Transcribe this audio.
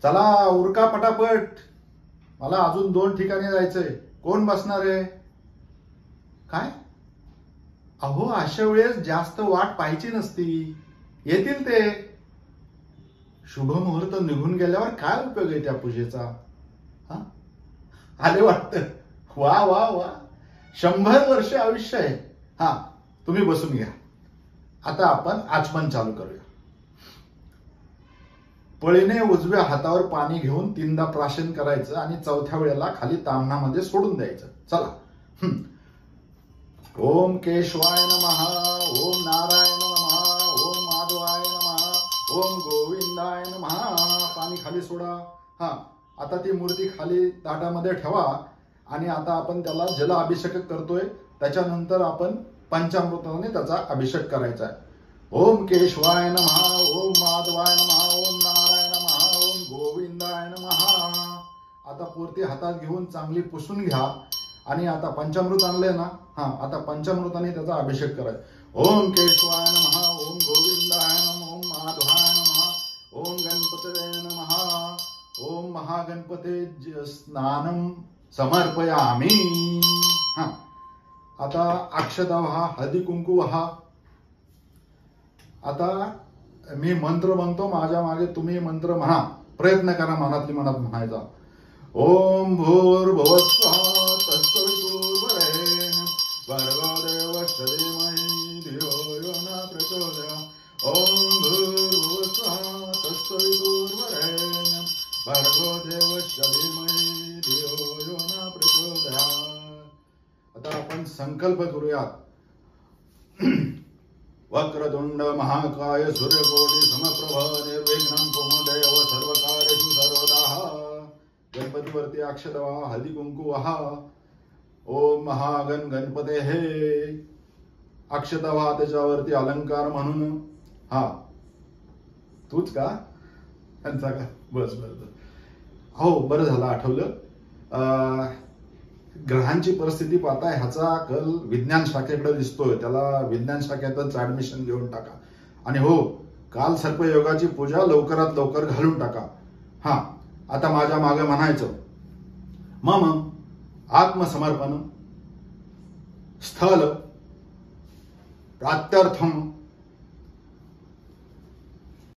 चला उरका पटापट, मला अजून 2 ठिकाणी जायचंय. कोण बसणार आहे? काय अहो, अशा वेळेस जास्त वाट पाहायची नसती, येतील ते. शुभ मुहूर्त निघून गेल्यावर काय उपयोग आहे त्या पूजेचा? हा, आले वाटतं. वा वा वा, 100 वर्ष आयुष्य आहे. हा, तुम्ही बसून घ्या. आता आपण आचमन चालू करूया. पळीने उजव्या हातावर पाणी घेऊन 3दा प्राशन करायचं आणि 4थ्या वेळेला खाली ताम्हणामध्ये सोडून द्यायचं. चला. ओम केशवाय नमः, ओम नारायण नमः, ओम माधवाय नमः, ओम गोविंदाय नमः. पाणी खाली सोडा. हा, आता ती मूर्ती खाली ताटामध्ये ठेवा आणि आता आपण त्याला जल अभिषेक करतोय. त्याच्यानंतर आपण पंचामृताने त्याचा अभिषेक करायचा आहे. ओम केशवाय नमः, ओम माधवाय नमः, ओम नारायण नमः, ओम गोविंदाय नमः. आता मूर्ती हातात घेऊन चांगली पुसून घ्या आणि आता पंचामृत आणलंय ना, हा, आता पंचामृताने त्याचा अभिषेक करायचा. ओम केशवाय नमः, ओम गोविंदाय नमः, ओम माधवाय नमः, ओम गणपतये नमः, ओम महागणपते स्नानम समर्पयामि. हा, आता अक्षता वहा, हळदी कुंकू वहा. आता मी मंत्र म्हणतो, माझ्या मागे तुम्ही मंत्र म्हणा. प्रयत्न करा मनातली मनात म्हणायचा. ओम भूर्भुवस्वः तत्सवितुर्वरेण्यं भर्गो देवस्य धीमहि धियो यो न प्रचोदयात्. ओम भूर्भुवस्वः तत्सवितुर्वरेण्यं भर्गो देवस्य धीमहि धियो यो न प्रचोदयात्. आता आपण संकल्प करूयात. वक्रतुंड महाकाय सूर्यकोटि समप्रभ निर्विघ्नं कुरु देव सर्वकार्येषु सर्वदा. गणपतीवरती अक्षता वहा, हळदी कुंकू वहा. ओम महागण गणपते हे. अक्षता वहा, त्याच्यावरती अलंकार म्हणून. हा, तूच का? त्यांचा का? बस बस. हो, बरं झालं आठवलं. ग्रहांची परिस्थिती पाहताय, ह्याचा कल विज्ञान शाखेकडे दिसतोय. त्याला विज्ञान शाखेतच ऍडमिशन घेऊन टाका. आणि हो, काल सर्पयोगाची पूजा लवकरात लवकर घालून टाका. हा, आता माझ्या मागे म्हणायचं. मम आत्मसमर्पण स्थल प्रात्यर्थम